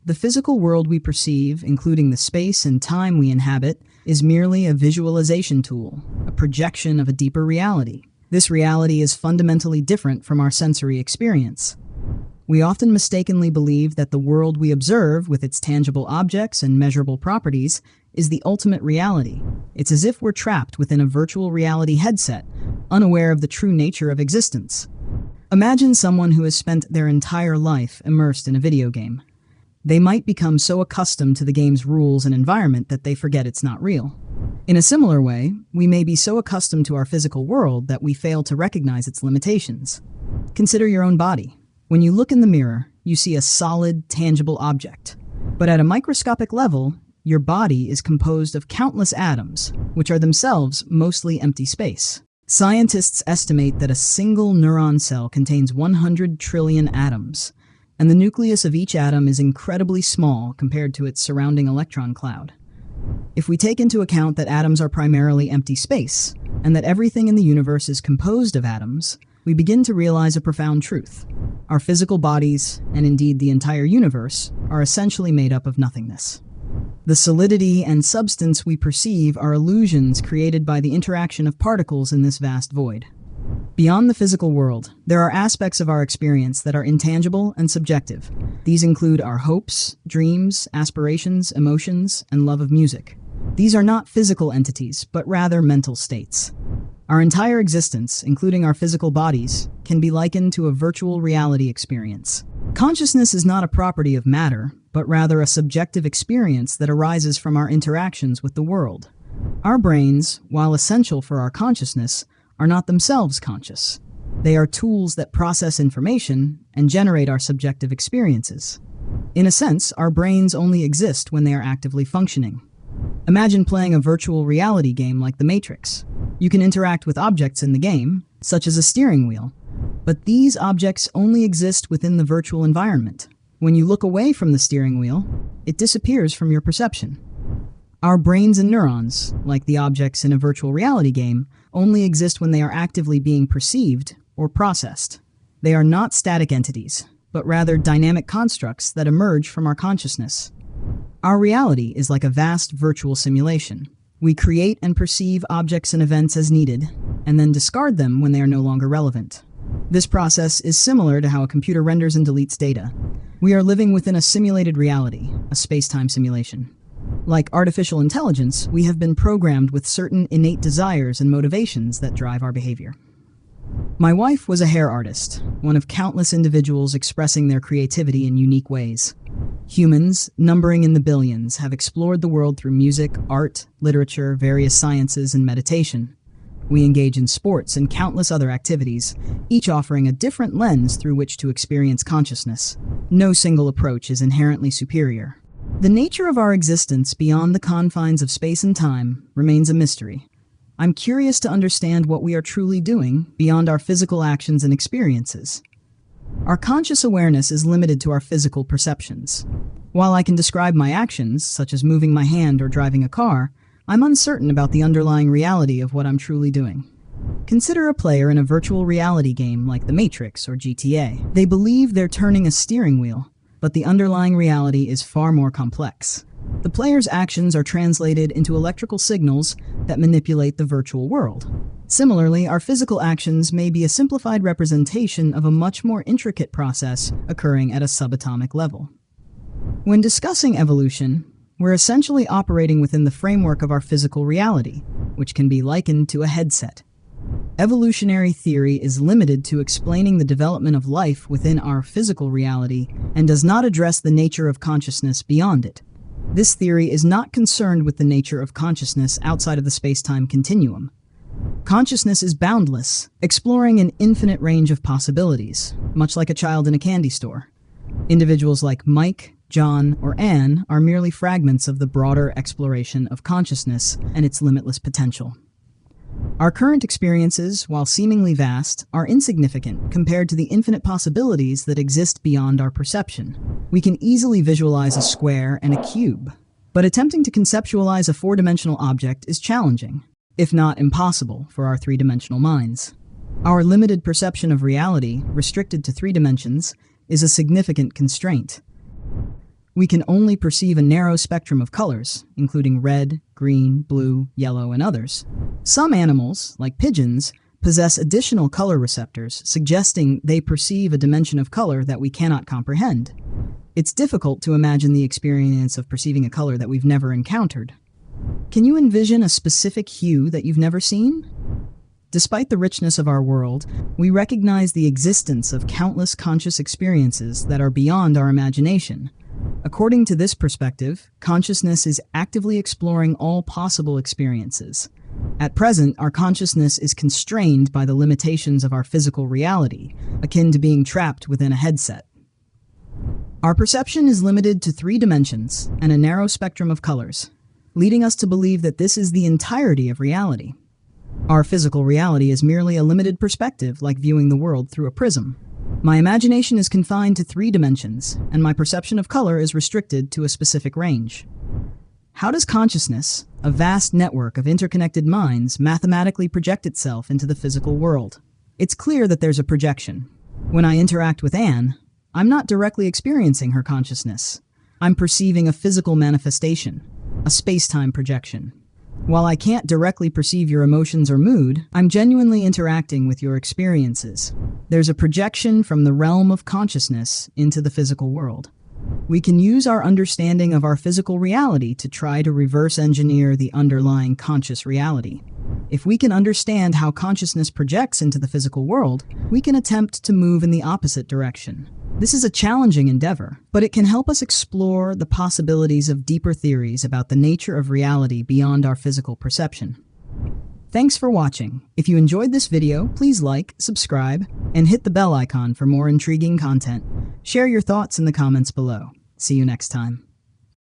The physical world we perceive, including the space and time we inhabit, is merely a visualization tool, a projection of a deeper reality. This reality is fundamentally different from our sensory experience. We often mistakenly believe that the world we observe, with its tangible objects and measurable properties, is the ultimate reality. It's as if we're trapped within a virtual reality headset, unaware of the true nature of existence. Imagine someone who has spent their entire life immersed in a video game. They might become so accustomed to the game's rules and environment that they forget it's not real. In a similar way, we may be so accustomed to our physical world that we fail to recognize its limitations. Consider your own body. When you look in the mirror, you see a solid, tangible object. But at a microscopic level, your body is composed of countless atoms, which are themselves mostly empty space. Scientists estimate that a single neuron cell contains 100 trillion atoms, and the nucleus of each atom is incredibly small compared to its surrounding electron cloud. If we take into account that atoms are primarily empty space, and that everything in the universe is composed of atoms, we begin to realize a profound truth. Our physical bodies, and indeed the entire universe, are essentially made up of nothingness. The solidity and substance we perceive are illusions created by the interaction of particles in this vast void. Beyond the physical world, there are aspects of our experience that are intangible and subjective. These include our hopes, dreams, aspirations, emotions, and love of music. These are not physical entities, but rather mental states. Our entire existence, including our physical bodies, can be likened to a virtual reality experience. Consciousness is not a property of matter, but rather a subjective experience that arises from our interactions with the world. Our brains, while essential for our consciousness, are not themselves conscious. They are tools that process information and generate our subjective experiences. In a sense, our brains only exist when they are actively functioning. Imagine playing a virtual reality game like The Matrix. You can interact with objects in the game, such as a steering wheel, but these objects only exist within the virtual environment. When you look away from the steering wheel, it disappears from your perception. Our brains and neurons, like the objects in a virtual reality game, only exist when they are actively being perceived or processed. They are not static entities, but rather dynamic constructs that emerge from our consciousness. Our reality is like a vast virtual simulation. We create and perceive objects and events as needed, and then discard them when they are no longer relevant. This process is similar to how a computer renders and deletes data. We are living within a simulated reality, a spacetime simulation. Like artificial intelligence, we have been programmed with certain innate desires and motivations that drive our behavior. My wife was a hair artist, one of countless individuals expressing their creativity in unique ways. Humans, numbering in the billions, have explored the world through music, art, literature, various sciences, and meditation. We engage in sports and countless other activities, each offering a different lens through which to experience consciousness. No single approach is inherently superior. The nature of our existence beyond the confines of space and time remains a mystery. I'm curious to understand what we are truly doing beyond our physical actions and experiences. Our conscious awareness is limited to our physical perceptions. While I can describe my actions, such as moving my hand or driving a car, I'm uncertain about the underlying reality of what I'm truly doing. Consider a player in a virtual reality game like The Matrix or GTA. They believe they're turning a steering wheel, but the underlying reality is far more complex. The player's actions are translated into electrical signals that manipulate the virtual world. Similarly, our physical actions may be a simplified representation of a much more intricate process occurring at a subatomic level. When discussing evolution, we're essentially operating within the framework of our physical reality, which can be likened to a headset. Evolutionary theory is limited to explaining the development of life within our physical reality and does not address the nature of consciousness beyond it. This theory is not concerned with the nature of consciousness outside of the space-time continuum. Consciousness is boundless, exploring an infinite range of possibilities, much like a child in a candy store. Individuals like Mike, John, or Anne are merely fragments of the broader exploration of consciousness and its limitless potential. Our current experiences, while seemingly vast, are insignificant compared to the infinite possibilities that exist beyond our perception. We can easily visualize a square and a cube, but attempting to conceptualize a four-dimensional object is challenging, if not impossible, for our three-dimensional minds. Our limited perception of reality, restricted to 3 dimensions, is a significant constraint. We can only perceive a narrow spectrum of colors, including red, green, blue, yellow, and others. Some animals, like pigeons, possess additional color receptors, suggesting they perceive a dimension of color that we cannot comprehend. It's difficult to imagine the experience of perceiving a color that we've never encountered. Can you envision a specific hue that you've never seen? Despite the richness of our world, we recognize the existence of countless conscious experiences that are beyond our imagination. According to this perspective, consciousness is actively exploring all possible experiences. At present, our consciousness is constrained by the limitations of our physical reality, akin to being trapped within a headset. Our perception is limited to 3 dimensions and a narrow spectrum of colors, leading us to believe that this is the entirety of reality. Our physical reality is merely a limited perspective, like viewing the world through a prism. My imagination is confined to 3 dimensions, and my perception of color is restricted to a specific range. How does consciousness, a vast network of interconnected minds, mathematically project itself into the physical world? It's clear that there's a projection. When I interact with Anne, I'm not directly experiencing her consciousness. I'm perceiving a physical manifestation, a spacetime projection. While I can't directly perceive your emotions or mood, I'm genuinely interacting with your experiences. There's a projection from the realm of consciousness into the physical world. We can use our understanding of our physical reality to try to reverse engineer the underlying conscious reality. If we can understand how consciousness projects into the physical world, we can attempt to move in the opposite direction. This is a challenging endeavor, but it can help us explore the possibilities of deeper theories about the nature of reality beyond our physical perception. Thanks for watching. If you enjoyed this video, please like, subscribe, and hit the bell icon for more intriguing content. Share your thoughts in the comments below. See you next time.